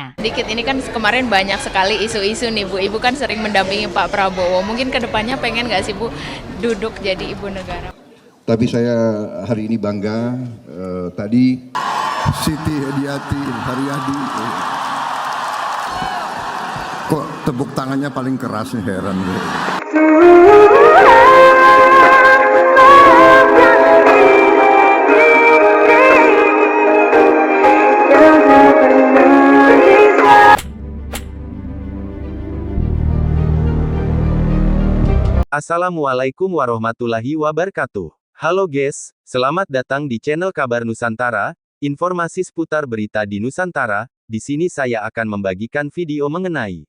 Sedikit ini kan kemarin banyak sekali isu-isu nih Bu. Ibu kan sering mendampingi Pak Prabowo. Mungkin kedepannya pengen nggak sih Bu duduk jadi ibu negara? Tapi saya hari ini bangga tadi Siti Hediati Haryadi. Kok tepuk tangannya paling keras nih, heran gue. Assalamualaikum warahmatullahi wabarakatuh. Halo guys, selamat datang di channel Kabar Nusantara, informasi seputar berita di Nusantara. Di sini saya akan membagikan video mengenai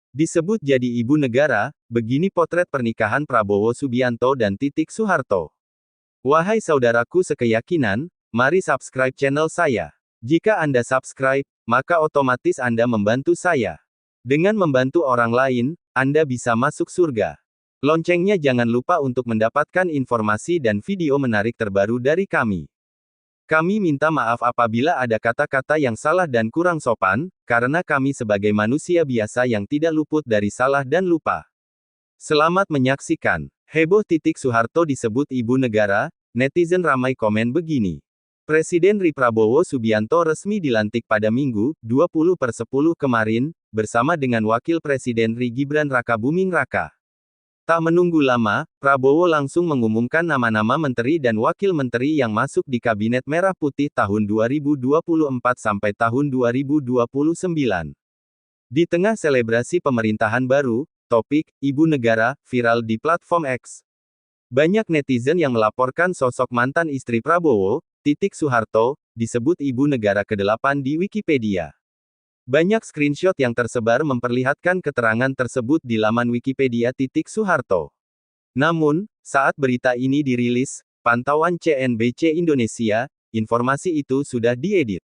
disebut jadi ibu negara, begini potret pernikahan Prabowo Subianto dan Titik Soeharto. Wahai saudaraku sekeyakinan, mari subscribe channel saya. Jika Anda subscribe, maka otomatis Anda membantu saya. Dengan membantu orang lain, Anda bisa masuk surga. Loncengnya jangan lupa untuk mendapatkan informasi dan video menarik terbaru dari kami. Kami minta maaf apabila ada kata-kata yang salah dan kurang sopan, karena kami sebagai manusia biasa yang tidak luput dari salah dan lupa. Selamat menyaksikan. Heboh Titik Soeharto disebut ibu negara, netizen ramai komen begini. Presiden RI Prabowo Subianto resmi dilantik pada Minggu, 20/10 kemarin, bersama dengan Wakil Presiden RI Gibran Rakabuming Raka. Tak menunggu lama, Prabowo langsung mengumumkan nama-nama menteri dan wakil menteri yang masuk di Kabinet Merah Putih tahun 2024 sampai tahun 2029. Di tengah selebrasi pemerintahan baru, topik "Ibu Negara" viral di platform X. Banyak netizen yang melaporkan sosok mantan istri Prabowo, Titik Soeharto, disebut ibu negara ke-8 di Wikipedia. Banyak screenshot yang tersebar memperlihatkan keterangan tersebut di laman Wikipedia Titik Soeharto. Namun, saat berita ini dirilis, pantauan CNBC Indonesia, informasi itu sudah diedit.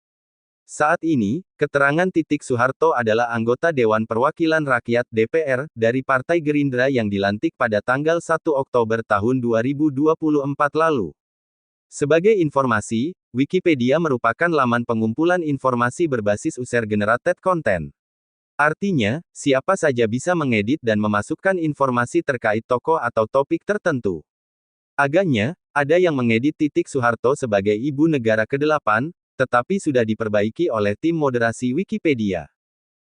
Saat ini, keterangan Titik Soeharto adalah anggota Dewan Perwakilan Rakyat (DPR) dari Partai Gerindra yang dilantik pada tanggal 1 Oktober tahun 2024 lalu. Sebagai informasi, Wikipedia merupakan laman pengumpulan informasi berbasis user-generated content. Artinya, siapa saja bisa mengedit dan memasukkan informasi terkait tokoh atau topik tertentu. Agaknya, ada yang mengedit Titik Soeharto sebagai ibu negara ke-8, tetapi sudah diperbaiki oleh tim moderasi Wikipedia.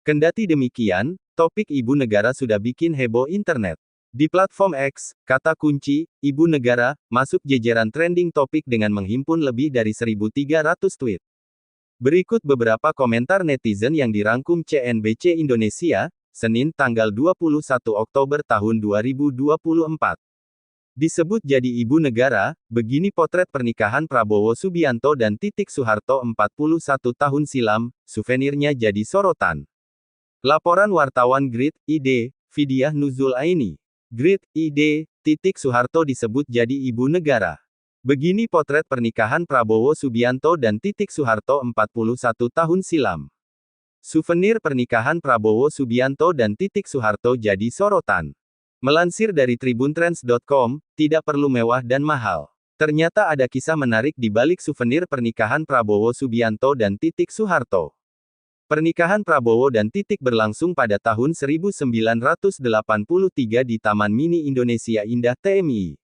Kendati demikian, topik ibu negara sudah bikin heboh internet. Di platform X, kata kunci "ibu negara" masuk jajaran trending topik dengan menghimpun lebih dari 1.300 tweet. Berikut beberapa komentar netizen yang dirangkum CNBC Indonesia, Senin tanggal 21 Oktober tahun 2024. Disebut jadi ibu negara, begini potret pernikahan Prabowo Subianto dan Titik Soeharto 41 tahun silam, souvenirnya jadi sorotan. Laporan wartawan Grid ID, Fidiah Nuzul Aini. Grid ID, Titik Soeharto disebut jadi ibu negara. Begini potret pernikahan Prabowo Subianto dan Titik Soeharto 41 tahun silam. Souvenir pernikahan Prabowo Subianto dan Titik Soeharto jadi sorotan. Melansir dari tribuntrends.com, tidak perlu mewah dan mahal. Ternyata ada kisah menarik di balik souvenir pernikahan Prabowo Subianto dan Titik Soeharto. Pernikahan Prabowo dan Titik berlangsung pada tahun 1983 di Taman Mini Indonesia Indah TMI.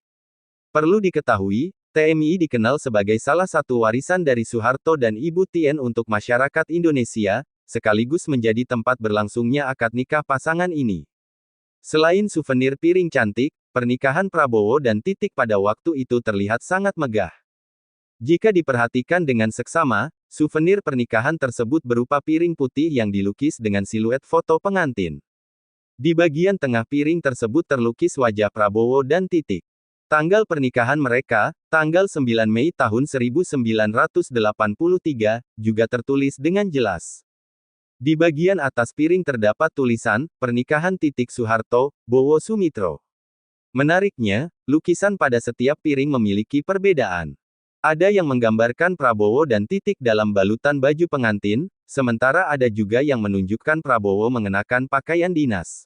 Perlu diketahui, TMI dikenal sebagai salah satu warisan dari Soeharto dan Ibu Tien untuk masyarakat Indonesia, sekaligus menjadi tempat berlangsungnya akad nikah pasangan ini. Selain souvenir piring cantik, pernikahan Prabowo dan Titik pada waktu itu terlihat sangat megah. Jika diperhatikan dengan seksama, souvenir pernikahan tersebut berupa piring putih yang dilukis dengan siluet foto pengantin. Di bagian tengah piring tersebut terlukis wajah Prabowo dan Titik. Tanggal pernikahan mereka, tanggal 9 Mei tahun 1983, juga tertulis dengan jelas. Di bagian atas piring terdapat tulisan, "Pernikahan Titik Soeharto, Bowo Sumitro". Menariknya, lukisan pada setiap piring memiliki perbedaan. Ada yang menggambarkan Prabowo dan Titik dalam balutan baju pengantin, sementara ada juga yang menunjukkan Prabowo mengenakan pakaian dinas.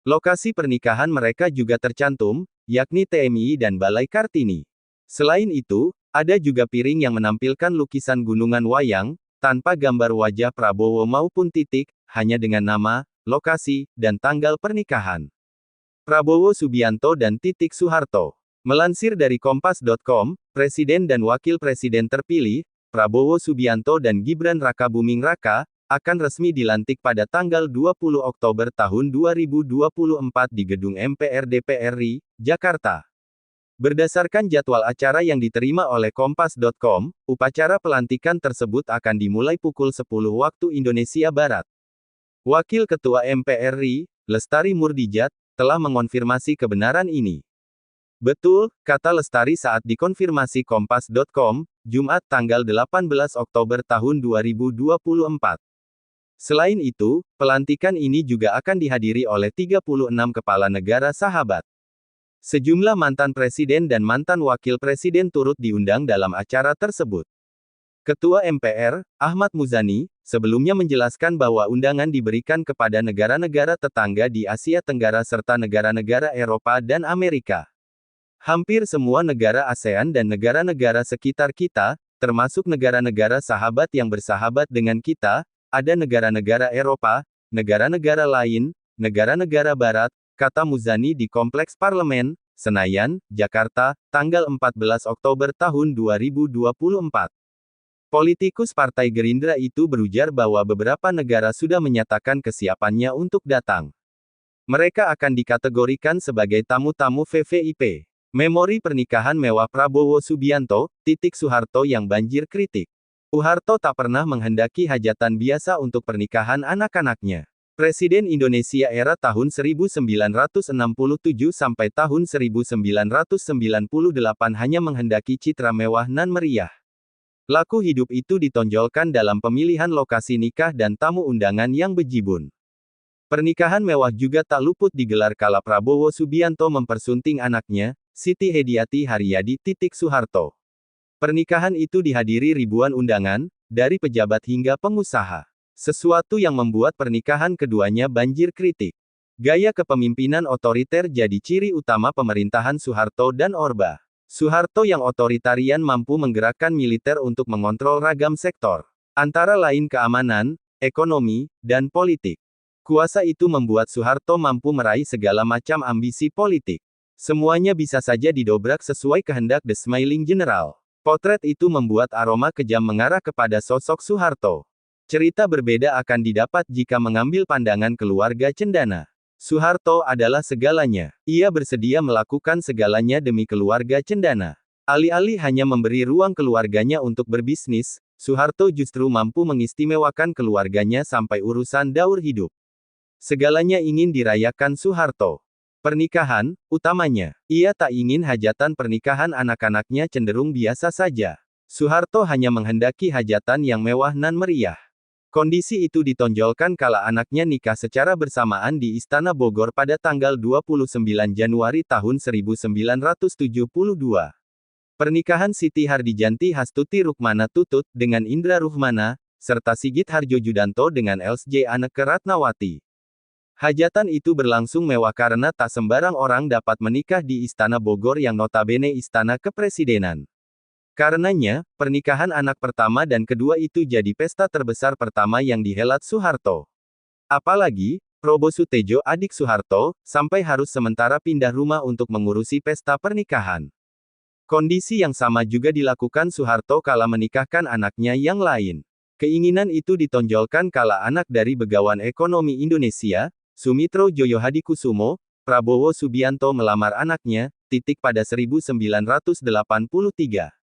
Lokasi pernikahan mereka juga tercantum, yakni TMI dan Balai Kartini. Selain itu, ada juga piring yang menampilkan lukisan gunungan wayang, tanpa gambar wajah Prabowo maupun titik, hanya dengan nama, lokasi, dan tanggal pernikahan. Prabowo Subianto dan Titik Soeharto. Melansir dari Kompas.com, Presiden dan Wakil Presiden terpilih, Prabowo Subianto dan Gibran Rakabuming Raka, akan resmi dilantik pada tanggal 20 Oktober tahun 2024 di Gedung MPR DPR RI, Jakarta. Berdasarkan jadwal acara yang diterima oleh Kompas.com, upacara pelantikan tersebut akan dimulai pukul 10 waktu Indonesia Barat. Wakil Ketua MPR RI, Lestari Murdijat, telah mengonfirmasi kebenaran ini. Betul, kata Lestari saat dikonfirmasi Kompas.com, Jumat tanggal 18 Oktober tahun 2024. Selain itu, pelantikan ini juga akan dihadiri oleh 36 kepala negara sahabat. Sejumlah mantan presiden dan mantan wakil presiden turut diundang dalam acara tersebut. Ketua MPR, Ahmad Muzani, sebelumnya menjelaskan bahwa undangan diberikan kepada negara-negara tetangga di Asia Tenggara serta negara-negara Eropa dan Amerika. Hampir semua negara ASEAN dan negara-negara sekitar kita, termasuk negara-negara sahabat yang bersahabat dengan kita, ada negara-negara Eropa, negara-negara lain, negara-negara Barat, kata Muzani di Kompleks Parlemen, Senayan, Jakarta, tanggal 14 Oktober tahun 2024. Politikus Partai Gerindra itu berujar bahwa beberapa negara sudah menyatakan kesiapannya untuk datang. Mereka akan dikategorikan sebagai tamu-tamu VVIP. Memori pernikahan mewah Prabowo Subianto, Titik Soeharto yang banjir kritik. Soeharto tak pernah menghendaki hajatan biasa untuk pernikahan anak-anaknya. Presiden Indonesia era tahun 1967 sampai tahun 1998 hanya menghendaki citra mewah nan meriah. Laku hidup itu ditonjolkan dalam pemilihan lokasi nikah dan tamu undangan yang bejibun. Pernikahan mewah juga tak luput digelar kala Prabowo Subianto mempersunting anaknya, Siti Hediati Haryadi Titik Soeharto. Pernikahan itu dihadiri ribuan undangan, dari pejabat hingga pengusaha. Sesuatu yang membuat pernikahan keduanya banjir kritik. Gaya kepemimpinan otoriter jadi ciri utama pemerintahan Soeharto dan Orba. Soeharto yang otoritarian mampu menggerakkan militer untuk mengontrol ragam sektor, antara lain keamanan, ekonomi, dan politik. Kuasa itu membuat Soeharto mampu meraih segala macam ambisi politik. Semuanya bisa saja didobrak sesuai kehendak The Smiling General. Potret itu membuat aroma kejam mengarah kepada sosok Soeharto. Cerita berbeda akan didapat jika mengambil pandangan keluarga Cendana. Soeharto adalah segalanya. Ia bersedia melakukan segalanya demi keluarga Cendana. Alih-alih hanya memberi ruang keluarganya untuk berbisnis, Soeharto justru mampu mengistimewakan keluarganya sampai urusan daur hidup. Segalanya ingin dirayakan Soeharto. Pernikahan, utamanya. Ia tak ingin hajatan pernikahan anak-anaknya cenderung biasa saja. Soeharto hanya menghendaki hajatan yang mewah nan meriah. Kondisi itu ditonjolkan kala anaknya nikah secara bersamaan di Istana Bogor pada tanggal 29 Januari tahun 1972. Pernikahan Siti Hardijanti Hastuti Rukmana Tutut dengan Indra Ruhmana, serta Sigit Harjojudanto dengan Elsje Anneke Ratnawati. Hajatan itu berlangsung mewah karena tak sembarang orang dapat menikah di Istana Bogor yang notabene istana kepresidenan. Karenanya, pernikahan anak pertama dan kedua itu jadi pesta terbesar pertama yang dihelat Soeharto. Apalagi, Probo Sutejo adik Soeharto, sampai harus sementara pindah rumah untuk mengurusi pesta pernikahan. Kondisi yang sama juga dilakukan Soeharto kala menikahkan anaknya yang lain. Keinginan itu ditonjolkan kala anak dari Begawan Ekonomi Indonesia, Sumitro Joyohadikusumo, Prabowo Subianto melamar anaknya, Titik pada 1983.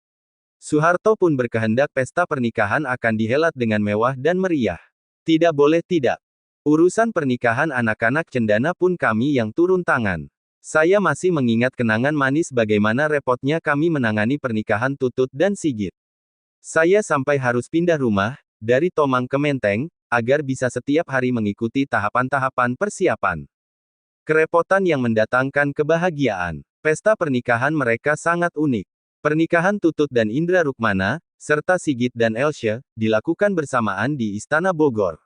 Soeharto pun berkehendak pesta pernikahan akan dihelat dengan mewah dan meriah. Tidak boleh tidak. Urusan pernikahan anak-anak Cendana pun kami yang turun tangan. Saya masih mengingat kenangan manis bagaimana repotnya kami menangani pernikahan Tutut dan Sigit. Saya sampai harus pindah rumah, dari Tomang ke Menteng, agar bisa setiap hari mengikuti tahapan-tahapan persiapan. Kerepotan yang mendatangkan kebahagiaan. Pesta pernikahan mereka sangat unik. Pernikahan Tutut dan Indra Rukmana, serta Sigit dan Elsje, dilakukan bersamaan di Istana Bogor.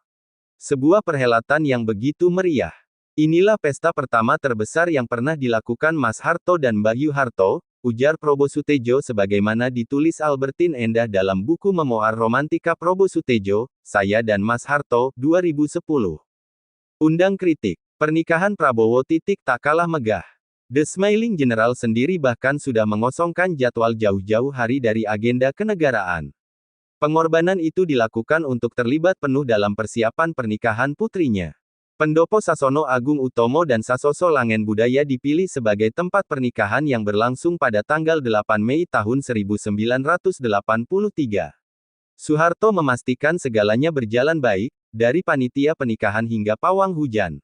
Sebuah perhelatan yang begitu meriah. Inilah pesta pertama terbesar yang pernah dilakukan Mas Harto dan Mbak Yu Harto, ujar Prabowo Sutejo sebagaimana ditulis Albertin Endah dalam buku Memoir Romantika Prabowo Sutejo, Saya dan Mas Harto, 2010. Undang kritik. Pernikahan Prabowo tak kalah megah. The Smiling General sendiri bahkan sudah mengosongkan jadwal jauh-jauh hari dari agenda kenegaraan. Pengorbanan itu dilakukan untuk terlibat penuh dalam persiapan pernikahan putrinya. Pendopo Sasono Agung Utomo dan Sasoso Langen Budaya dipilih sebagai tempat pernikahan yang berlangsung pada tanggal 8 Mei tahun 1983. Soeharto memastikan segalanya berjalan baik, dari panitia pernikahan hingga pawang hujan.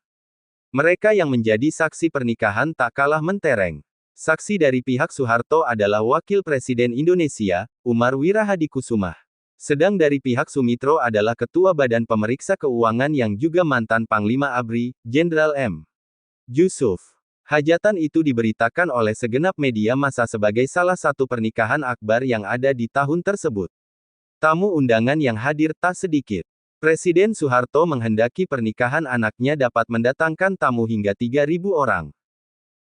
Mereka yang menjadi saksi pernikahan tak kalah mentereng. Saksi dari pihak Soeharto adalah Wakil Presiden Indonesia, Umar Wirahadikusumah. Sedang dari pihak Sumitro adalah Ketua Badan Pemeriksa Keuangan yang juga mantan Panglima ABRI, Jenderal M. Yusuf. Hajatan itu diberitakan oleh segenap media massa sebagai salah satu pernikahan akbar yang ada di tahun tersebut. Tamu undangan yang hadir tak sedikit. Presiden Soeharto menghendaki pernikahan anaknya dapat mendatangkan tamu hingga 3.000 orang.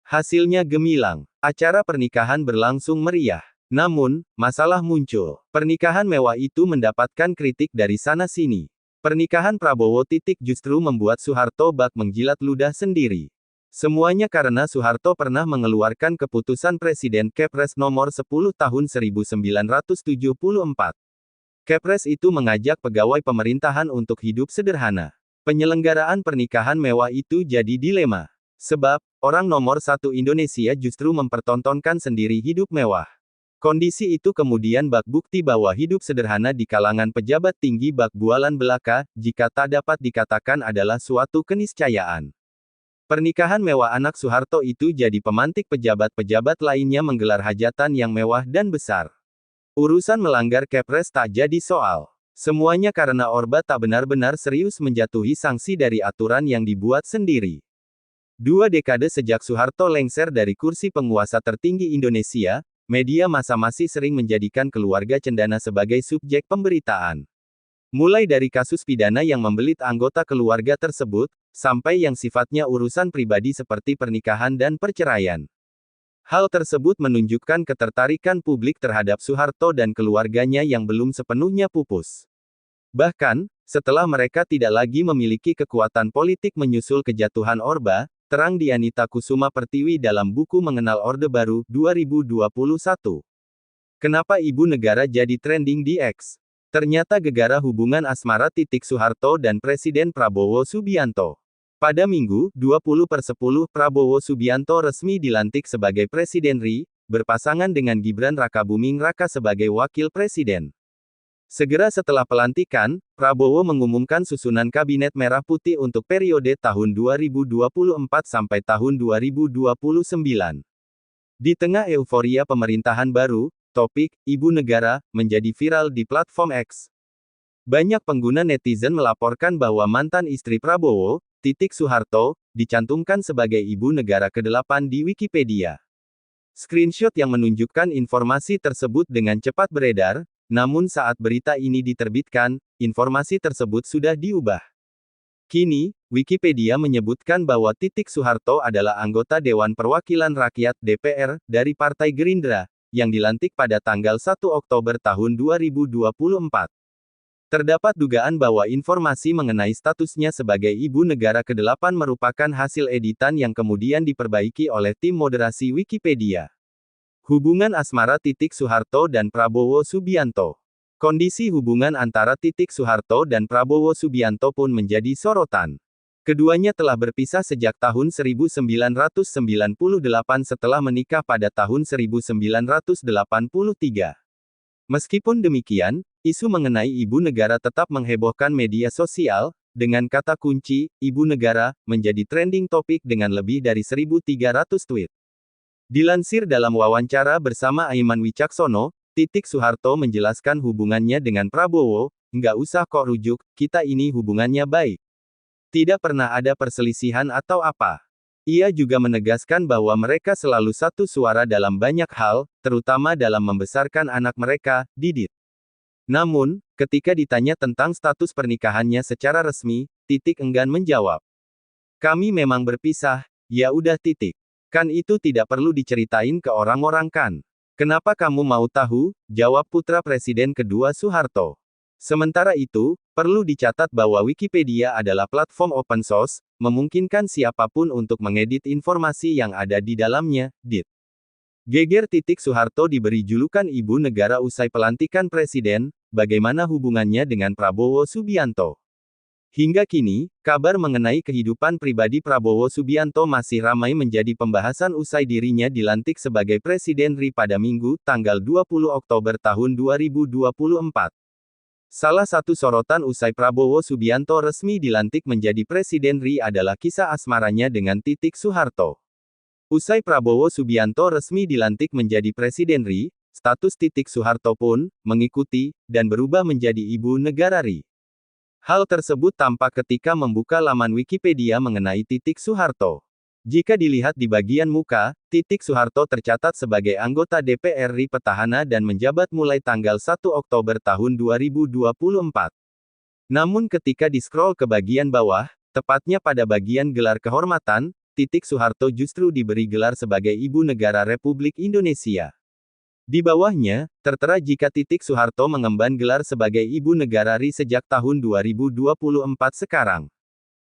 Hasilnya gemilang. Acara pernikahan berlangsung meriah. Namun, masalah muncul. Pernikahan mewah itu mendapatkan kritik dari sana-sini. Pernikahan Prabowo justru membuat Soeharto bak menjilat ludah sendiri. Semuanya karena Soeharto pernah mengeluarkan keputusan Presiden Kepres nomor 10 tahun 1974. Kepres itu mengajak pegawai pemerintahan untuk hidup sederhana. Penyelenggaraan pernikahan mewah itu jadi dilema. Sebab, orang nomor satu Indonesia justru mempertontonkan sendiri hidup mewah. Kondisi itu kemudian bak bukti bahwa hidup sederhana di kalangan pejabat tinggi bak bualan belaka, jika tak dapat dikatakan adalah suatu keniscayaan. Pernikahan mewah anak Soeharto itu jadi pemantik pejabat-pejabat lainnya menggelar hajatan yang mewah dan besar. Urusan melanggar Kepres tak jadi soal. Semuanya karena Orba tak benar-benar serius menjatuhi sanksi dari aturan yang dibuat sendiri. 2 dekade sejak Soeharto lengser dari kursi penguasa tertinggi Indonesia, media massa masih sering menjadikan keluarga cendana sebagai subjek pemberitaan. Mulai dari kasus pidana yang membelit anggota keluarga tersebut, sampai yang sifatnya urusan pribadi seperti pernikahan dan perceraian. Hal tersebut menunjukkan ketertarikan publik terhadap Soeharto dan keluarganya yang belum sepenuhnya pupus. Bahkan, setelah mereka tidak lagi memiliki kekuatan politik menyusul kejatuhan Orba, terang Dianita Kusuma Pertiwi dalam buku Mengenal Orde Baru, 2021. Kenapa Ibu Negara jadi trending di X? Ternyata gegara hubungan asmara Soeharto dan Presiden Prabowo Subianto. Pada Minggu, 20/10, Prabowo Subianto resmi dilantik sebagai Presiden RI, berpasangan dengan Gibran Rakabuming Raka sebagai Wakil Presiden. Segera setelah pelantikan, Prabowo mengumumkan susunan Kabinet Merah Putih untuk periode tahun 2024 sampai tahun 2029. Di tengah euforia pemerintahan baru, topik "Ibu Negara" menjadi viral di platform X. Banyak pengguna netizen melaporkan bahwa mantan istri Prabowo, Soeharto, dicantumkan sebagai Ibu Negara ke-8 di Wikipedia. Screenshot yang menunjukkan informasi tersebut dengan cepat beredar. Namun saat berita ini diterbitkan, informasi tersebut sudah diubah. Kini, Wikipedia menyebutkan bahwa Soeharto adalah anggota Dewan Perwakilan Rakyat (DPR) dari Partai Gerindra, yang dilantik pada tanggal 1 Oktober tahun 2024. Terdapat dugaan bahwa informasi mengenai statusnya sebagai Ibu Negara ke-8 merupakan hasil editan yang kemudian diperbaiki oleh tim moderasi Wikipedia. Hubungan asmara Soeharto dan Prabowo Subianto. Kondisi hubungan antara Soeharto dan Prabowo Subianto pun menjadi sorotan. Keduanya telah berpisah sejak tahun 1998 setelah menikah pada tahun 1983. Meskipun demikian, isu mengenai Ibu Negara tetap menghebohkan media sosial, dengan kata kunci, Ibu Negara, menjadi trending topik dengan lebih dari 1.300 tweet. Dilansir dalam wawancara bersama Aiman Wicaksono, Soeharto menjelaskan hubungannya dengan Prabowo, "Nggak usah kok rujuk, kita ini hubungannya baik. Tidak pernah ada perselisihan atau apa." Ia juga menegaskan bahwa mereka selalu satu suara dalam banyak hal, terutama dalam membesarkan anak mereka, Didit. Namun, ketika ditanya tentang status pernikahannya secara resmi, enggan menjawab. "Kami memang berpisah, ya udah titik." Kan itu tidak perlu diceritain ke orang-orang kan? Kenapa kamu mau tahu? Jawab putra Presiden kedua Soeharto. Sementara itu, perlu dicatat bahwa Wikipedia adalah platform open source, memungkinkan siapapun untuk mengedit informasi yang ada di dalamnya, dit. Geger. Soeharto diberi julukan Ibu Negara usai pelantikan Presiden, bagaimana hubungannya dengan Prabowo Subianto? Hingga kini, kabar mengenai kehidupan pribadi Prabowo Subianto masih ramai menjadi pembahasan usai dirinya dilantik sebagai Presiden RI pada Minggu, tanggal 20 Oktober tahun 2024. Salah satu sorotan usai Prabowo Subianto resmi dilantik menjadi Presiden RI adalah kisah asmaranya dengan Soeharto. Usai Prabowo Subianto resmi dilantik menjadi Presiden RI, status Soeharto pun mengikuti dan berubah menjadi Ibu Negara RI. Hal tersebut tampak ketika membuka laman Wikipedia mengenai Soeharto. Jika dilihat di bagian muka, Soeharto tercatat sebagai anggota DPR RI petahana dan menjabat mulai tanggal 1 Oktober tahun 2024. Namun ketika di-scroll ke bagian bawah, tepatnya pada bagian gelar kehormatan, Soeharto justru diberi gelar sebagai Ibu Negara Republik Indonesia. Di bawahnya, tertera jika Soeharto mengemban gelar sebagai Ibu Negara RI sejak tahun 2024 sekarang.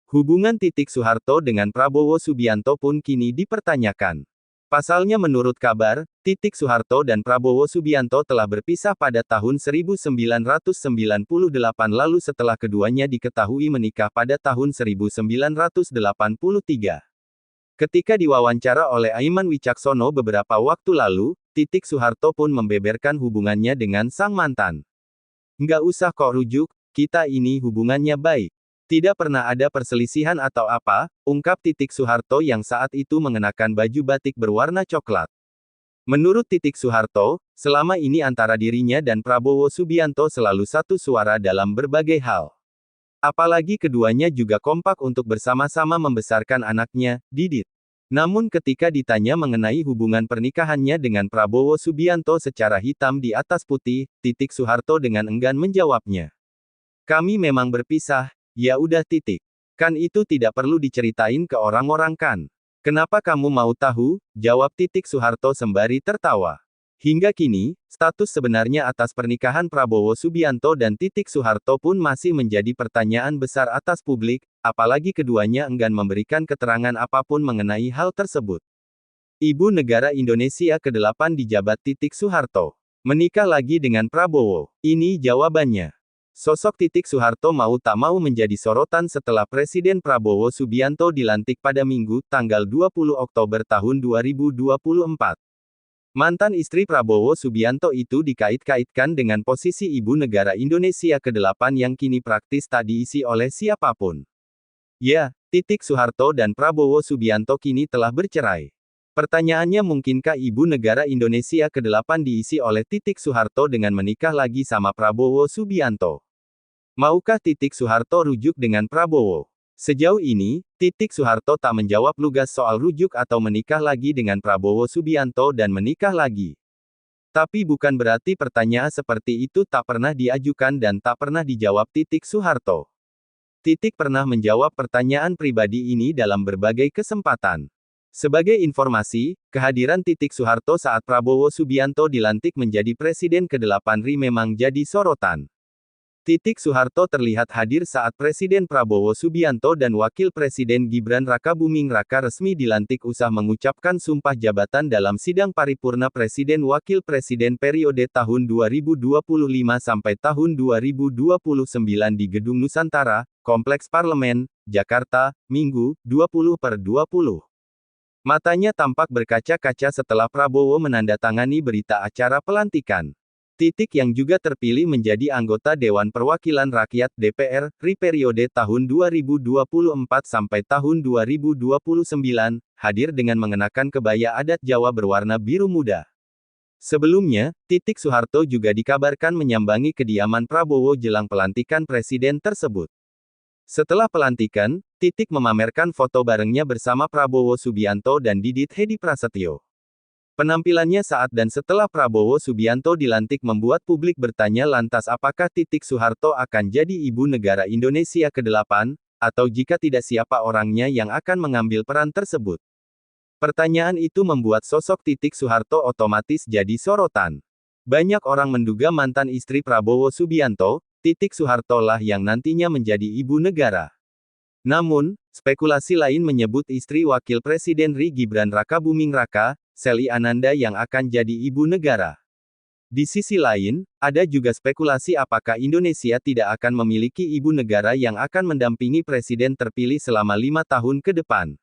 Hubungan Soeharto dengan Prabowo Subianto pun kini dipertanyakan. Pasalnya menurut kabar, Soeharto dan Prabowo Subianto telah berpisah pada tahun 1998 lalu setelah keduanya diketahui menikah pada tahun 1983. Ketika diwawancara oleh Aiman Wicaksono beberapa waktu lalu, Soeharto pun membeberkan hubungannya dengan sang mantan. Nggak usah kok rujuk, kita ini hubungannya baik. Tidak pernah ada perselisihan atau apa, ungkap Soeharto yang saat itu mengenakan baju batik berwarna coklat. Menurut Soeharto, selama ini antara dirinya dan Prabowo Subianto selalu satu suara dalam berbagai hal. Apalagi keduanya juga kompak untuk bersama-sama membesarkan anaknya, Didit. Namun ketika ditanya mengenai hubungan pernikahannya dengan Prabowo Subianto secara hitam di atas putih, Soeharto dengan enggan menjawabnya. Kami memang berpisah. Ya udah titik. Kan itu tidak perlu diceritain ke orang-orang kan? Kenapa kamu mau tahu? Jawab Soeharto sembari tertawa. Hingga kini, status sebenarnya atas pernikahan Prabowo Subianto dan Soeharto pun masih menjadi pertanyaan besar atas publik, apalagi keduanya enggan memberikan keterangan apapun mengenai hal tersebut. Ibu Negara Indonesia ke-8 dijabat Soeharto. Menikah lagi dengan Prabowo. Ini jawabannya. Sosok Soeharto mau tak mau menjadi sorotan setelah Presiden Prabowo Subianto dilantik pada Minggu, tanggal 20 Oktober tahun 2024. Mantan istri Prabowo Subianto itu dikait-kaitkan dengan posisi Ibu Negara Indonesia ke-8 yang kini praktis tak diisi oleh siapapun. Ya, Soeharto dan Prabowo Subianto kini telah bercerai. Pertanyaannya, mungkinkah Ibu Negara Indonesia ke-8 diisi oleh Soeharto dengan menikah lagi sama Prabowo Subianto? Maukah Soeharto rujuk dengan Prabowo? Sejauh ini, Soeharto tak menjawab lugas soal rujuk atau menikah lagi dengan Prabowo Subianto dan menikah lagi. Tapi bukan berarti pertanyaan seperti itu tak pernah diajukan dan tak pernah dijawab Soeharto. Pernah menjawab pertanyaan pribadi ini dalam berbagai kesempatan. Sebagai informasi, kehadiran Soeharto saat Prabowo Subianto dilantik menjadi Presiden ke-8 RI memang jadi sorotan. Soeharto terlihat hadir saat Presiden Prabowo Subianto dan Wakil Presiden Gibran Rakabuming Raka resmi dilantik usai mengucapkan sumpah jabatan dalam sidang paripurna Presiden Wakil Presiden periode tahun 2025 sampai tahun 2029 di Gedung Nusantara, Kompleks Parlemen, Jakarta, Minggu, 20/20. Matanya tampak berkaca-kaca setelah Prabowo menandatangani berita acara pelantikan. Yang juga terpilih menjadi anggota Dewan Perwakilan Rakyat DPR RI periode tahun 2024 sampai tahun 2029, hadir dengan mengenakan kebaya adat Jawa berwarna biru muda. Sebelumnya, Soeharto juga dikabarkan menyambangi kediaman Prabowo jelang pelantikan presiden tersebut. Setelah pelantikan, memamerkan foto barengnya bersama Prabowo Subianto dan Didit Hedi Prasetyo. Penampilannya saat dan setelah Prabowo Subianto dilantik membuat publik bertanya, lantas apakah Soeharto akan jadi Ibu Negara Indonesia ke-8, atau jika tidak siapa orangnya yang akan mengambil peran tersebut. Pertanyaan itu membuat sosok Titik Soeharto otomatis jadi sorotan. Banyak orang menduga mantan istri Prabowo Subianto, Titik Soeharto lah yang nantinya menjadi ibu negara. Namun, spekulasi lain menyebut istri Wakil Presiden RI Gibran Rakabuming Raka, Sely Ananda yang akan jadi ibu negara. Di sisi lain, ada juga spekulasi apakah Indonesia tidak akan memiliki ibu negara yang akan mendampingi presiden terpilih selama 5 tahun ke depan.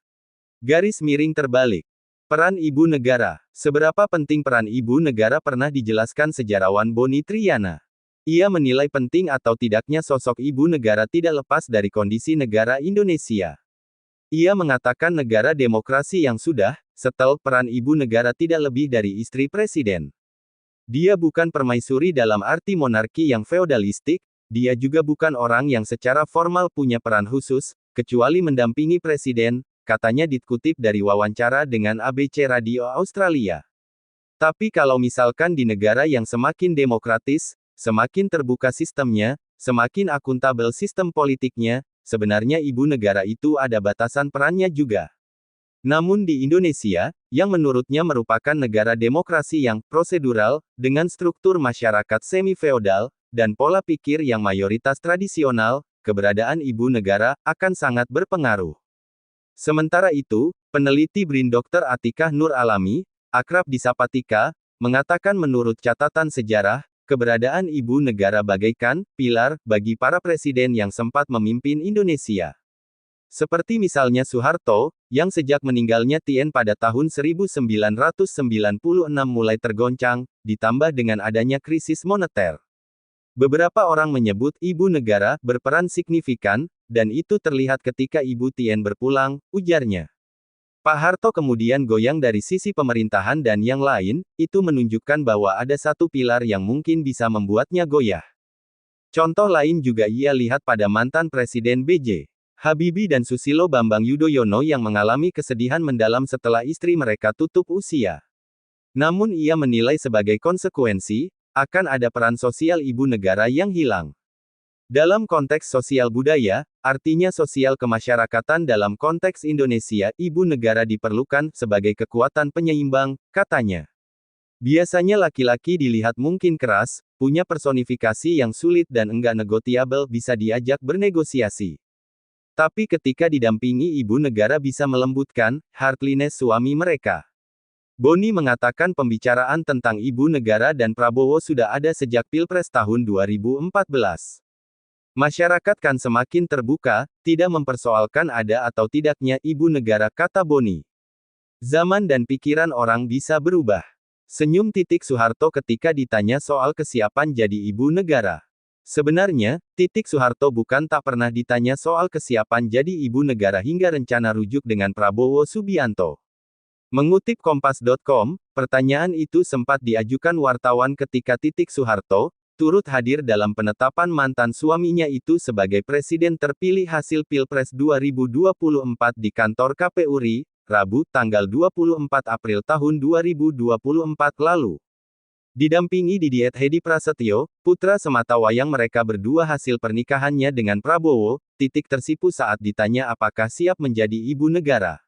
Garis miring terbalik. Peran ibu negara. Seberapa penting peran ibu negara pernah dijelaskan sejarawan Boni Triana. Ia menilai penting atau tidaknya sosok ibu negara tidak lepas dari kondisi negara Indonesia. Ia mengatakan negara demokrasi yang sudah settle peran ibu negara tidak lebih dari istri presiden. Dia bukan permaisuri dalam arti monarki yang feodalistik, dia juga bukan orang yang secara formal punya peran khusus, kecuali mendampingi presiden, katanya dikutip dari wawancara dengan ABC Radio Australia. Tapi kalau misalkan di negara yang semakin demokratis, semakin terbuka sistemnya, semakin akuntabel sistem politiknya, sebenarnya ibu negara itu ada batasan perannya juga. Namun di Indonesia, yang menurutnya merupakan negara demokrasi yang prosedural, dengan struktur masyarakat semi-feodal, dan pola pikir yang mayoritas tradisional, keberadaan ibu negara akan sangat berpengaruh. Sementara itu, peneliti BRIN Dr. Atikah Nur Alami, akrab disapa Tika, mengatakan menurut catatan sejarah, keberadaan ibu negara bagaikan pilar bagi para presiden yang sempat memimpin Indonesia. Seperti misalnya Soeharto, yang sejak meninggalnya Tien pada tahun 1996 mulai tergoncang, ditambah dengan adanya krisis moneter. Beberapa orang menyebut ibu negara berperan signifikan, dan itu terlihat ketika Ibu Tien berpulang, ujarnya. Pak Harto kemudian goyang dari sisi pemerintahan dan yang lain, itu menunjukkan bahwa ada satu pilar yang mungkin bisa membuatnya goyah. Contoh lain juga ia lihat pada mantan Presiden B.J. Habibie dan Susilo Bambang Yudhoyono yang mengalami kesedihan mendalam setelah istri mereka tutup usia. Namun ia menilai sebagai konsekuensi, akan ada peran sosial ibu negara yang hilang. Dalam konteks sosial budaya, artinya sosial kemasyarakatan dalam konteks Indonesia, ibu negara diperlukan sebagai kekuatan penyeimbang, katanya. Biasanya laki-laki dilihat mungkin keras, punya personifikasi yang sulit dan enggak negotiable bisa diajak bernegosiasi. Tapi ketika didampingi ibu negara bisa melembutkan heartliness suami mereka. Boni mengatakan pembicaraan tentang ibu negara dan Prabowo sudah ada sejak Pilpres tahun 2014. Masyarakat kan semakin terbuka, tidak mempersoalkan ada atau tidaknya ibu negara, kata Boni. Zaman dan pikiran orang bisa berubah. Senyum Titik Soeharto ketika ditanya soal kesiapan jadi ibu negara. Sebenarnya, Titik Soeharto bukan tak pernah ditanya soal kesiapan jadi ibu negara hingga rencana rujuk dengan Prabowo Subianto. Mengutip Kompas.com, pertanyaan itu sempat diajukan wartawan ketika Titik Soeharto turut hadir dalam penetapan mantan suaminya itu sebagai presiden terpilih hasil Pilpres 2024 di kantor KPU RI, Rabu, tanggal 24 April tahun 2024 lalu. Didampingi Didiet Hedi Prasetyo, putra sematawayang mereka berdua hasil pernikahannya dengan Prabowo, Titik tersipu saat ditanya apakah siap menjadi ibu negara.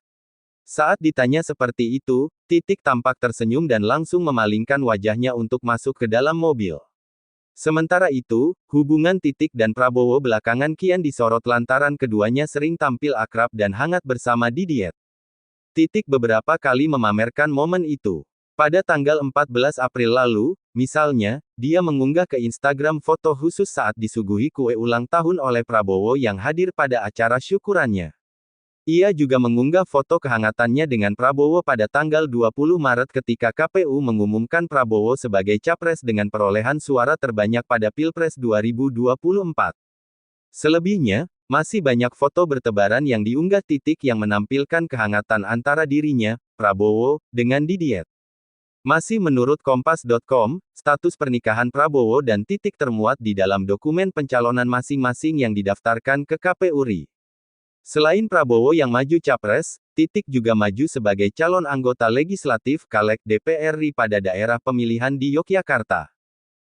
Saat ditanya seperti itu, Titik tampak tersenyum dan langsung memalingkan wajahnya untuk masuk ke dalam mobil. Sementara itu, hubungan Titik dan Prabowo belakangan kian disorot lantaran keduanya sering tampil akrab dan hangat bersama Didiet. Titik beberapa kali memamerkan momen itu. Pada tanggal 14 April lalu, misalnya, dia mengunggah ke Instagram foto khusus saat disuguhi kue ulang tahun oleh Prabowo yang hadir pada acara syukurannya. Ia juga mengunggah foto kehangatannya dengan Prabowo pada tanggal 20 Maret ketika KPU mengumumkan Prabowo sebagai capres dengan perolehan suara terbanyak pada Pilpres 2024. Selebihnya, masih banyak foto bertebaran yang diunggah Titik yang menampilkan kehangatan antara dirinya, Prabowo, dengan Didiet. Masih menurut Kompas.com, status pernikahan Prabowo dan Titik termuat di dalam dokumen pencalonan masing-masing yang didaftarkan ke KPU RI. Selain Prabowo yang maju capres, Titik juga maju sebagai calon anggota legislatif Caleg DPR RI pada daerah pemilihan di Yogyakarta.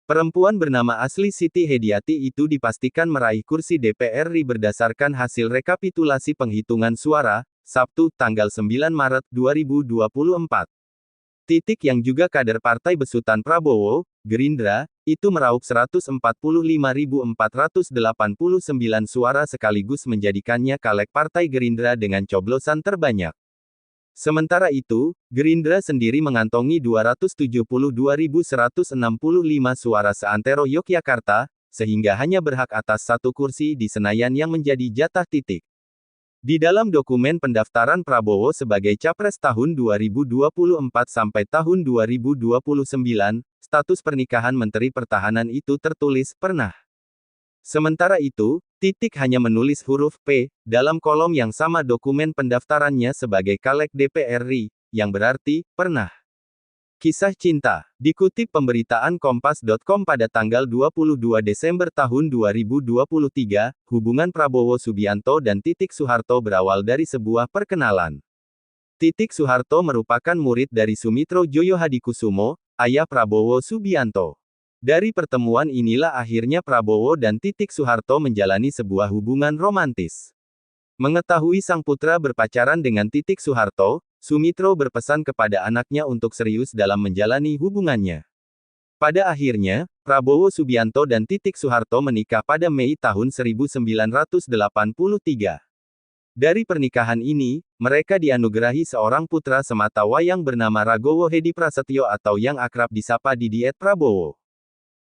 Perempuan bernama asli Siti Hediati itu dipastikan meraih kursi DPR RI berdasarkan hasil rekapitulasi penghitungan suara, Sabtu, tanggal 9 Maret 2024. Titik yang juga kader partai besutan Prabowo, Gerindra, itu meraup 145.489 suara sekaligus menjadikannya caleg partai Gerindra dengan coblosan terbanyak. Sementara itu, Gerindra sendiri mengantongi 272.165 suara seantero Yogyakarta, sehingga hanya berhak atas satu kursi di Senayan yang menjadi jatah Titik. Di dalam dokumen pendaftaran Prabowo sebagai Capres tahun 2024 sampai tahun 2029, status pernikahan Menteri Pertahanan itu tertulis pernah. Sementara itu, Titik hanya menulis huruf P dalam kolom yang sama dokumen pendaftarannya sebagai caleg DPR RI, yang berarti pernah. Kisah cinta. Dikutip pemberitaan Kompas.com pada tanggal 22 Desember tahun 2023, hubungan Prabowo Subianto dan Titik Soeharto berawal dari sebuah perkenalan. Titik Soeharto merupakan murid dari Sumitro Joyo Hadikusumo, ayah Prabowo Subianto. Dari pertemuan inilah akhirnya Prabowo dan Titik Soeharto menjalani sebuah hubungan romantis. Mengetahui sang putra berpacaran dengan Titik Soeharto, Sumitro berpesan kepada anaknya untuk serius dalam menjalani hubungannya. Pada akhirnya, Prabowo Subianto dan Titik Soeharto menikah pada Mei tahun 1983. Dari pernikahan ini, mereka dianugerahi seorang putra semata wayang bernama Ragowo Hedi Prasetyo atau yang akrab disapa Didi Prabowo.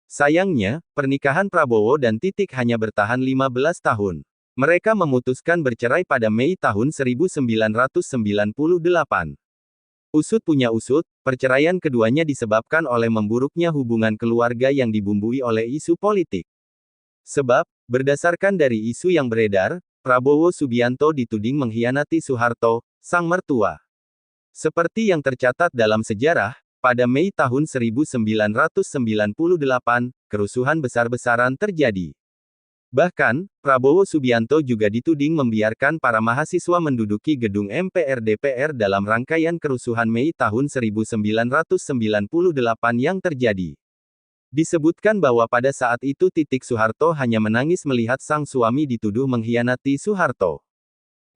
Sayangnya, pernikahan Prabowo dan Titik hanya bertahan 15 tahun. Mereka memutuskan bercerai pada Mei tahun 1998. Usut punya usut, perceraian keduanya disebabkan oleh memburuknya hubungan keluarga yang dibumbui oleh isu politik. Sebab, berdasarkan dari isu yang beredar, Prabowo Subianto dituding mengkhianati Soeharto, sang mertua. Seperti yang tercatat dalam sejarah, pada Mei tahun 1998, kerusuhan besar-besaran terjadi. Bahkan, Prabowo Subianto juga dituding membiarkan para mahasiswa menduduki gedung MPR DPR dalam rangkaian kerusuhan Mei tahun 1998 yang terjadi. Disebutkan bahwa pada saat itu Titik Soeharto hanya menangis melihat sang suami dituduh mengkhianati Soeharto.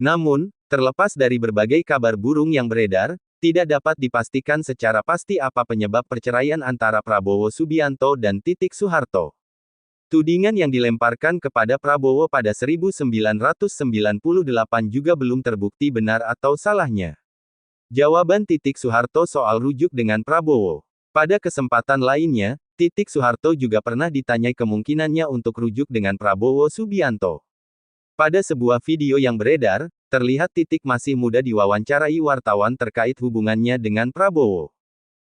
Namun, terlepas dari berbagai kabar burung yang beredar, tidak dapat dipastikan secara pasti apa penyebab perceraian antara Prabowo Subianto dan Titik Soeharto. Tudingan yang dilemparkan kepada Prabowo pada 1998 juga belum terbukti benar atau salahnya. Jawaban Titik Soeharto soal rujuk dengan Prabowo. Pada kesempatan lainnya, Titik Soeharto juga pernah ditanyai kemungkinannya untuk rujuk dengan Prabowo Subianto. Pada sebuah video yang beredar, terlihat Titik masih muda diwawancarai wartawan terkait hubungannya dengan Prabowo.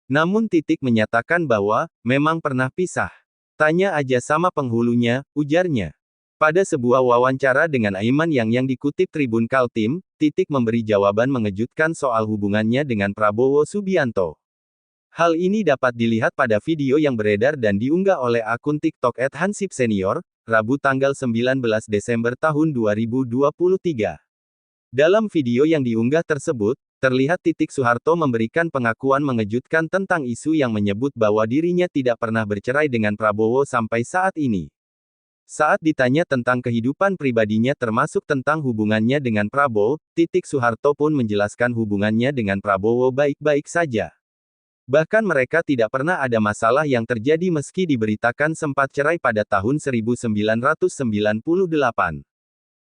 Namun Titik menyatakan bahwa, memang pernah pisah. Tanya aja sama penghulunya, ujarnya. Pada sebuah wawancara dengan Aiman yang dikutip Tribun Kaltim, Titik memberi jawaban mengejutkan soal hubungannya dengan Prabowo Subianto. Hal ini dapat dilihat pada video yang beredar dan diunggah oleh akun TikTok @hansipsenior, Rabu tanggal 19 Desember tahun 2023. Dalam video yang diunggah tersebut, terlihat Titik Soeharto memberikan pengakuan mengejutkan tentang isu yang menyebut bahwa dirinya tidak pernah bercerai dengan Prabowo sampai saat ini. Saat ditanya tentang kehidupan pribadinya termasuk tentang hubungannya dengan Prabowo, Titik Soeharto pun menjelaskan hubungannya dengan Prabowo baik-baik saja. Bahkan mereka tidak pernah ada masalah yang terjadi meski diberitakan sempat cerai pada tahun 1998.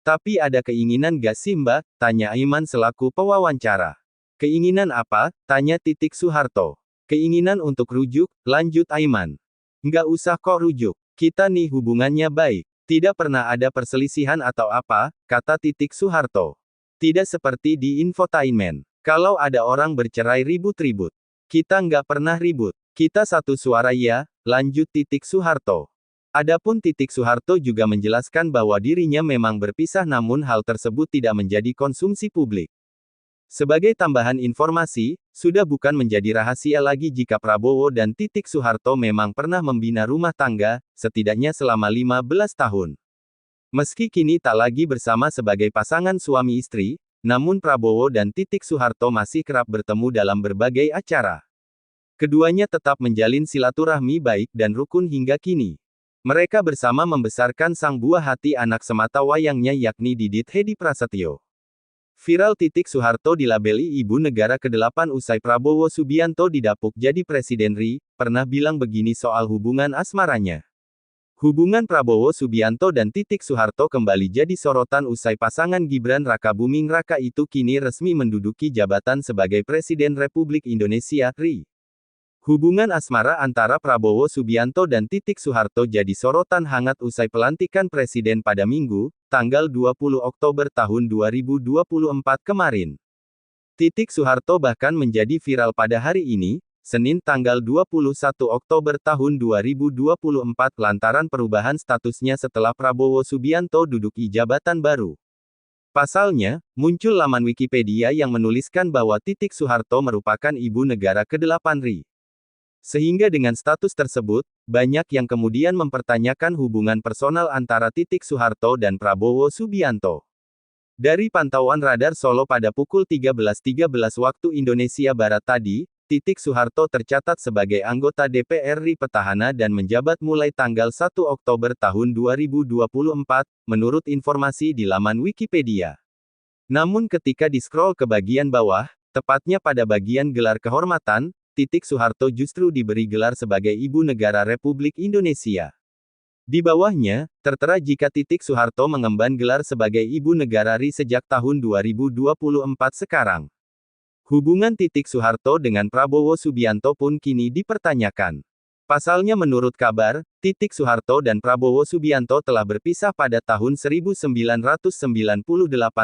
Tapi ada keinginan gak sih mbak? Tanya Aiman selaku pewawancara. Keinginan apa? Tanya Titik Soeharto. Keinginan untuk rujuk, lanjut Aiman. Nggak usah kok rujuk. Kita nih hubungannya baik. Tidak pernah ada perselisihan atau apa, kata Titik Soeharto. Tidak seperti di infotainment. Kalau ada orang bercerai ribut-ribut. Kita nggak pernah ribut. Kita satu suara ya, lanjut Titik Soeharto. Adapun Titik Soeharto juga menjelaskan bahwa dirinya memang berpisah namun hal tersebut tidak menjadi konsumsi publik. Sebagai tambahan informasi, sudah bukan menjadi rahasia lagi jika Prabowo dan Titik Soeharto memang pernah membina rumah tangga, setidaknya selama 15 tahun. Meski kini tak lagi bersama sebagai pasangan suami istri, namun Prabowo dan Titik Soeharto masih kerap bertemu dalam berbagai acara. Keduanya tetap menjalin silaturahmi baik dan rukun hingga kini. Mereka bersama membesarkan sang buah hati anak semata wayangnya yakni Didit Hedi Prasetyo. Viral Titik Soeharto dilabeli ibu negara ke-8 usai Prabowo Subianto didapuk jadi presiden RI, pernah bilang begini soal hubungan asmaranya. Hubungan Prabowo Subianto dan Titik Soeharto kembali jadi sorotan usai pasangan Gibran Rakabuming Raka itu kini resmi menduduki jabatan sebagai Presiden Republik Indonesia, RI. Hubungan asmara antara Prabowo Subianto dan Titik Soeharto jadi sorotan hangat usai pelantikan Presiden pada Minggu, tanggal 20 Oktober tahun 2024 kemarin. Titik Soeharto bahkan menjadi viral pada hari ini, Senin tanggal 21 Oktober tahun 2024 lantaran perubahan statusnya setelah Prabowo Subianto duduki jabatan baru. Pasalnya, muncul laman Wikipedia yang menuliskan bahwa Titik Soeharto merupakan ibu negara ke-8 RI. Sehingga dengan status tersebut, banyak yang kemudian mempertanyakan hubungan personal antara Titik Soeharto dan Prabowo Subianto. Dari pantauan radar Solo pada pukul 13.13 waktu Indonesia Barat tadi, Titik Soeharto tercatat sebagai anggota DPR RI petahana dan menjabat mulai tanggal 1 Oktober tahun 2024, menurut informasi di laman Wikipedia. Namun ketika di-scroll ke bagian bawah, tepatnya pada bagian gelar kehormatan, Titik Soeharto justru diberi gelar sebagai Ibu Negara Republik Indonesia. Di bawahnya, tertera jika Titik Soeharto mengemban gelar sebagai Ibu Negara RI sejak tahun 2024 sekarang. Hubungan Titik Soeharto dengan Prabowo Subianto pun kini dipertanyakan. Pasalnya menurut kabar, Titik Soeharto dan Prabowo Subianto telah berpisah pada tahun 1998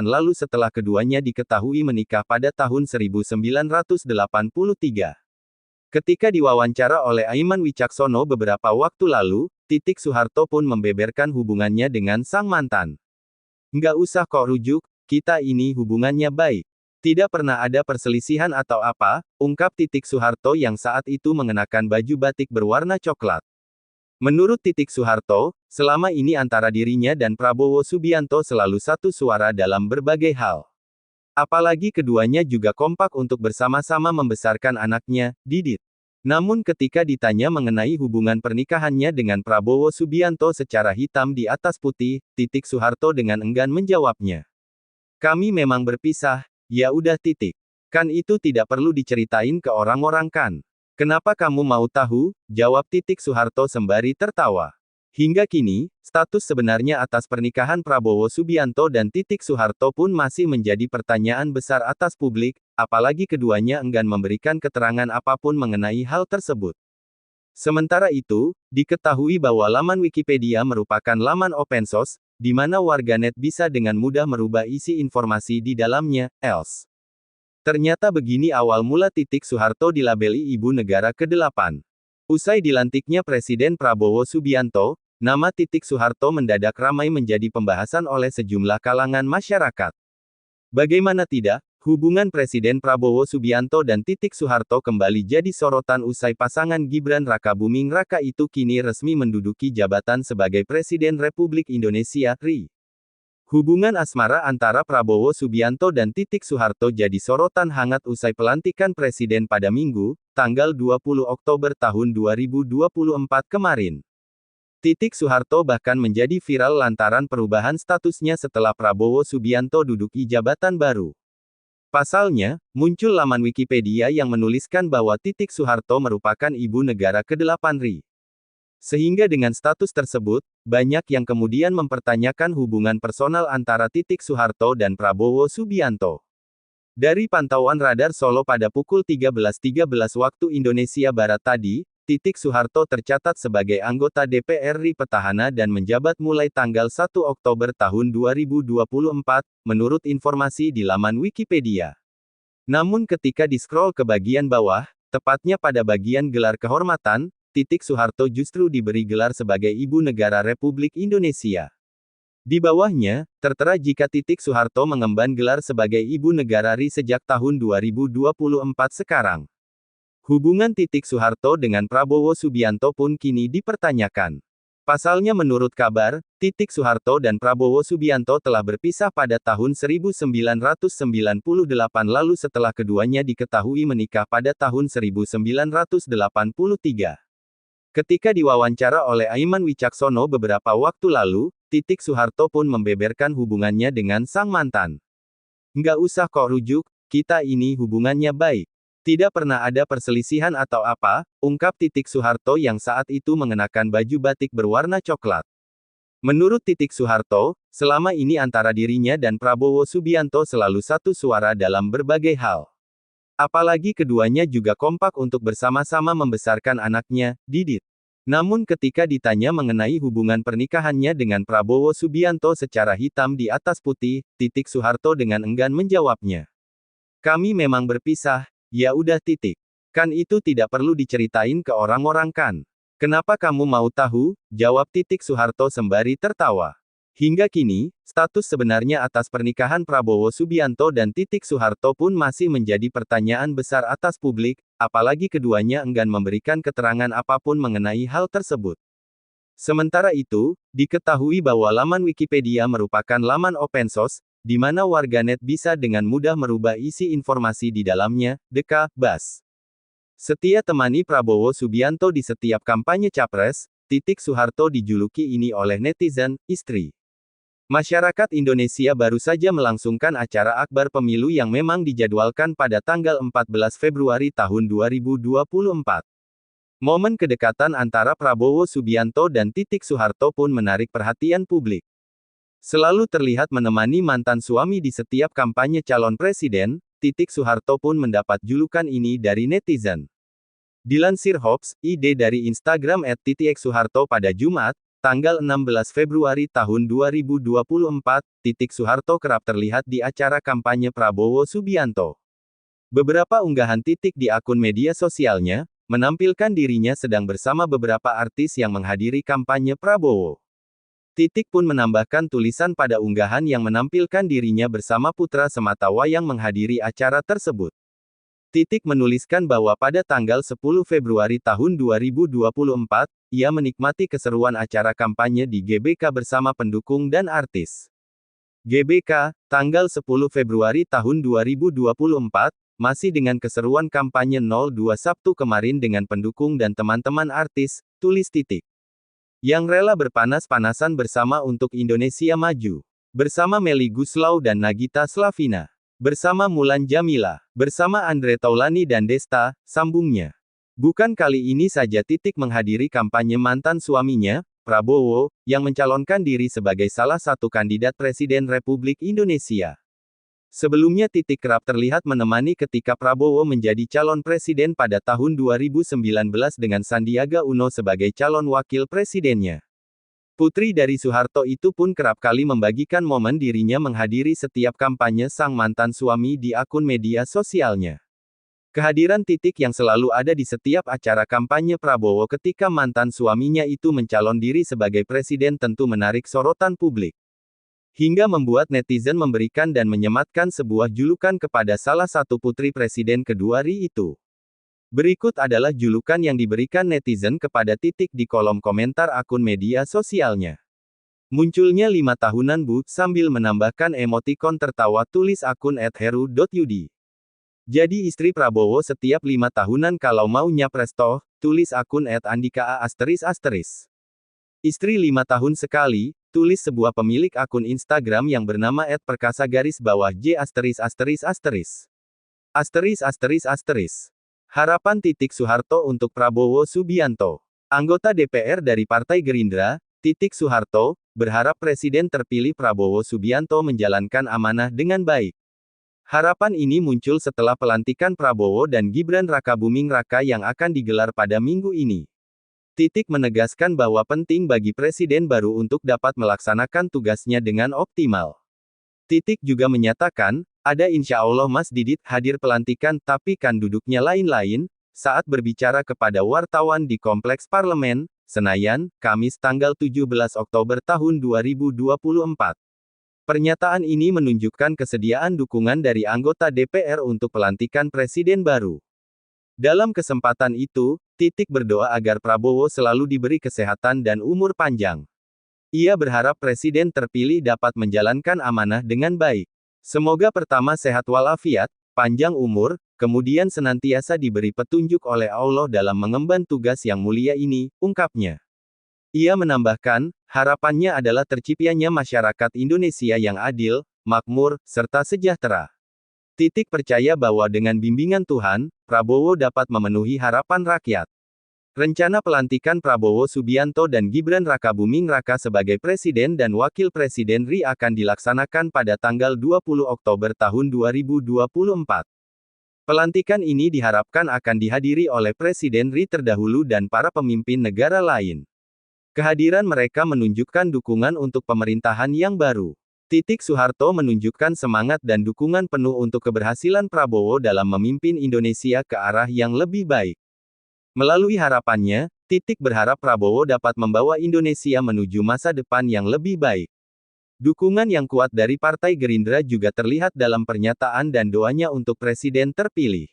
lalu setelah keduanya diketahui menikah pada tahun 1983. Ketika diwawancara oleh Aiman Wicaksono beberapa waktu lalu, Titik Soeharto pun membeberkan hubungannya dengan sang mantan. Nggak usah kok rujuk, kita ini hubungannya baik. Tidak pernah ada perselisihan atau apa, ungkap Titik Soeharto yang saat itu mengenakan baju batik berwarna coklat. Menurut Titik Soeharto, selama ini antara dirinya dan Prabowo Subianto selalu satu suara dalam berbagai hal. Apalagi keduanya juga kompak untuk bersama-sama membesarkan anaknya, Didit. Namun ketika ditanya mengenai hubungan pernikahannya dengan Prabowo Subianto secara hitam di atas putih, Titik Soeharto dengan enggan menjawabnya. Kami memang berpisah, ya udah titik. Kan itu tidak perlu diceritain ke orang-orang kan. Kenapa kamu mau tahu? Jawab Titik Soeharto sembari tertawa. Hingga kini, status sebenarnya atas pernikahan Prabowo Subianto dan Titik Soeharto pun masih menjadi pertanyaan besar atas publik, apalagi keduanya enggan memberikan keterangan apapun mengenai hal tersebut. Sementara itu, diketahui bahwa laman Wikipedia merupakan laman open source, di mana warganet bisa dengan mudah merubah isi informasi di dalamnya, else. Ternyata begini awal mula Titik Soeharto dilabeli Ibu Negara ke-8. Usai dilantiknya Presiden Prabowo Subianto, nama Titik Soeharto mendadak ramai menjadi pembahasan oleh sejumlah kalangan masyarakat. Bagaimana tidak, hubungan Presiden Prabowo Subianto dan Titik Soeharto kembali jadi sorotan usai pasangan Gibran Rakabuming Raka itu kini resmi menduduki jabatan sebagai Presiden Republik Indonesia, RI. Hubungan asmara antara Prabowo Subianto dan Titik Soeharto jadi sorotan hangat usai pelantikan Presiden pada Minggu, tanggal 20 Oktober tahun 2024 kemarin. Titik Soeharto bahkan menjadi viral lantaran perubahan statusnya setelah Prabowo Subianto duduki jabatan baru. Pasalnya, muncul laman Wikipedia yang menuliskan bahwa Titik Soeharto merupakan Ibu Negara ke-8 RI. Sehingga dengan status tersebut, banyak yang kemudian mempertanyakan hubungan personal antara Titik Soeharto dan Prabowo Subianto. Dari pantauan radar Solo pada pukul 13.13 waktu Indonesia Barat tadi, Titik Soeharto tercatat sebagai anggota DPR RI petahana dan menjabat mulai tanggal 1 Oktober tahun 2024, menurut informasi di laman Wikipedia. Namun ketika di-scroll ke bagian bawah, tepatnya pada bagian gelar kehormatan, Titik Soeharto justru diberi gelar sebagai Ibu Negara Republik Indonesia. Di bawahnya, tertera jika Titik Soeharto mengemban gelar sebagai Ibu Negara RI sejak tahun 2024 sekarang. Hubungan Titik Soeharto dengan Prabowo Subianto pun kini dipertanyakan. Pasalnya menurut kabar, Titik Soeharto dan Prabowo Subianto telah berpisah pada tahun 1998 lalu setelah keduanya diketahui menikah pada tahun 1983. Ketika diwawancara oleh Aiman Wicaksono beberapa waktu lalu, Titik Soeharto pun membeberkan hubungannya dengan sang mantan. Nggak usah kok rujuk, kita ini hubungannya baik. Tidak pernah ada perselisihan atau apa, ungkap Titik Soeharto yang saat itu mengenakan baju batik berwarna coklat. Menurut Titik Soeharto, selama ini antara dirinya dan Prabowo Subianto selalu satu suara dalam berbagai hal. Apalagi keduanya juga kompak untuk bersama-sama membesarkan anaknya, Didit. Namun ketika ditanya mengenai hubungan pernikahannya dengan Prabowo Subianto secara hitam di atas putih, Titik Soeharto dengan enggan menjawabnya. Kami memang berpisah, ya udah titik. Kan itu tidak perlu diceritain ke orang-orang kan. Kenapa kamu mau tahu? Jawab Titik Soeharto sembari tertawa. Hingga kini, status sebenarnya atas pernikahan Prabowo Subianto dan Titik Soeharto pun masih menjadi pertanyaan besar atas publik, apalagi keduanya enggan memberikan keterangan apapun mengenai hal tersebut. Sementara itu, diketahui bahwa laman Wikipedia merupakan laman open source, di mana warganet bisa dengan mudah merubah isi informasi di dalamnya. Deka, Bas. Setia temani Prabowo Subianto di setiap kampanye capres, Titik Soeharto dijuluki ini oleh netizen, istri. Masyarakat Indonesia baru saja melangsungkan acara akbar pemilu yang memang dijadwalkan pada tanggal 14 Februari tahun 2024. Momen kedekatan antara Prabowo Subianto dan Titik Soeharto pun menarik perhatian publik. Selalu terlihat menemani mantan suami di setiap kampanye calon presiden, Titik Soeharto pun mendapat julukan ini dari netizen. Dilansir Hops.id dari Instagram @titiksoeharto pada Jumat, tanggal 16 Februari tahun 2024, Titik Soeharto kerap terlihat di acara kampanye Prabowo Subianto. Beberapa unggahan Titik di akun media sosialnya, menampilkan dirinya sedang bersama beberapa artis yang menghadiri kampanye Prabowo. Titik pun menambahkan tulisan pada unggahan yang menampilkan dirinya bersama putra sematawayang menghadiri acara tersebut. Titik menuliskan bahwa pada tanggal 10 Februari tahun 2024, ia menikmati keseruan acara kampanye di GBK bersama pendukung dan artis. GBK, tanggal 10 Februari tahun 2024, masih dengan keseruan kampanye 02 Sabtu kemarin dengan pendukung dan teman-teman artis, tulis Titik. Yang rela berpanas-panasan bersama untuk Indonesia Maju. Bersama Melly Goeslaw dan Nagita Slavina. Bersama Mulan Jamila, bersama Andre Taulany dan Desta, sambungnya. Bukan kali ini saja Titik menghadiri kampanye mantan suaminya, Prabowo, yang mencalonkan diri sebagai salah satu kandidat Presiden Republik Indonesia. Sebelumnya Titik kerap terlihat menemani ketika Prabowo menjadi calon presiden pada tahun 2019 dengan Sandiaga Uno sebagai calon wakil presidennya. Putri dari Soeharto itu pun kerap kali membagikan momen dirinya menghadiri setiap kampanye sang mantan suami di akun media sosialnya. Kehadiran Titik yang selalu ada di setiap acara kampanye Prabowo ketika mantan suaminya itu mencalon diri sebagai presiden tentu menarik sorotan publik. Hingga membuat netizen memberikan dan menyematkan sebuah julukan kepada salah satu putri presiden kedua RI itu. Berikut adalah julukan yang diberikan netizen kepada Titik di kolom komentar akun media sosialnya. Munculnya 5 tahunan Bu, sambil menambahkan emotikon tertawa tulis akun @heru.yudi. Jadi istri Prabowo setiap 5 tahunan kalau mau nyapres toh, tulis akun @andika a**. Istri 5 tahun sekali, tulis sebuah pemilik akun Instagram yang bernama @perkasa_j**. Harapan Titik Soeharto untuk Prabowo Subianto. Anggota DPR dari Partai Gerindra, Titik Soeharto, berharap Presiden terpilih Prabowo Subianto menjalankan amanah dengan baik. Harapan ini muncul setelah pelantikan Prabowo dan Gibran Rakabuming Raka yang akan digelar pada minggu ini. Titik menegaskan bahwa penting bagi Presiden baru untuk dapat melaksanakan tugasnya dengan optimal. Titik juga menyatakan, ada insya Allah Mas Didit hadir pelantikan tapi kan duduknya lain-lain, saat berbicara kepada wartawan di Kompleks Parlemen, Senayan, Kamis tanggal 17 Oktober tahun 2024. Pernyataan ini menunjukkan kesediaan dukungan dari anggota DPR untuk pelantikan presiden baru. Dalam kesempatan itu, Titik berdoa agar Prabowo selalu diberi kesehatan dan umur panjang. Ia berharap presiden terpilih dapat menjalankan amanah dengan baik. Semoga pertama sehat walafiat, panjang umur, kemudian senantiasa diberi petunjuk oleh Allah dalam mengemban tugas yang mulia ini, ungkapnya. Ia menambahkan, harapannya adalah terciptanya masyarakat Indonesia yang adil, makmur, serta sejahtera. Titik percaya bahwa dengan bimbingan Tuhan, Prabowo dapat memenuhi harapan rakyat. Rencana pelantikan Prabowo Subianto dan Gibran Rakabuming Raka sebagai Presiden dan Wakil Presiden RI akan dilaksanakan pada tanggal 20 Oktober tahun 2024. Pelantikan ini diharapkan akan dihadiri oleh Presiden RI terdahulu dan para pemimpin negara lain. Kehadiran mereka menunjukkan dukungan untuk pemerintahan yang baru. Soeharto menunjukkan semangat dan dukungan penuh untuk keberhasilan Prabowo dalam memimpin Indonesia ke arah yang lebih baik. Melalui harapannya, berharap Prabowo dapat membawa Indonesia menuju masa depan yang lebih baik. Dukungan yang kuat dari Partai Gerindra juga terlihat dalam pernyataan dan doanya untuk Presiden terpilih.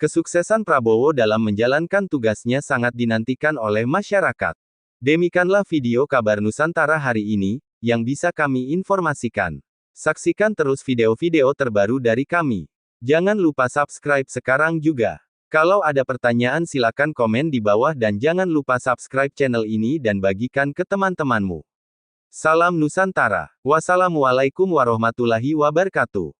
Kesuksesan Prabowo dalam menjalankan tugasnya sangat dinantikan oleh masyarakat. Demikianlah video kabar Nusantara hari ini, yang bisa kami informasikan. Saksikan terus video-video terbaru dari kami. Jangan lupa subscribe sekarang juga. Kalau ada pertanyaan silakan komen di bawah dan jangan lupa subscribe channel ini dan bagikan ke teman-temanmu. Salam Nusantara. Wassalamualaikum warahmatullahi wabarakatuh.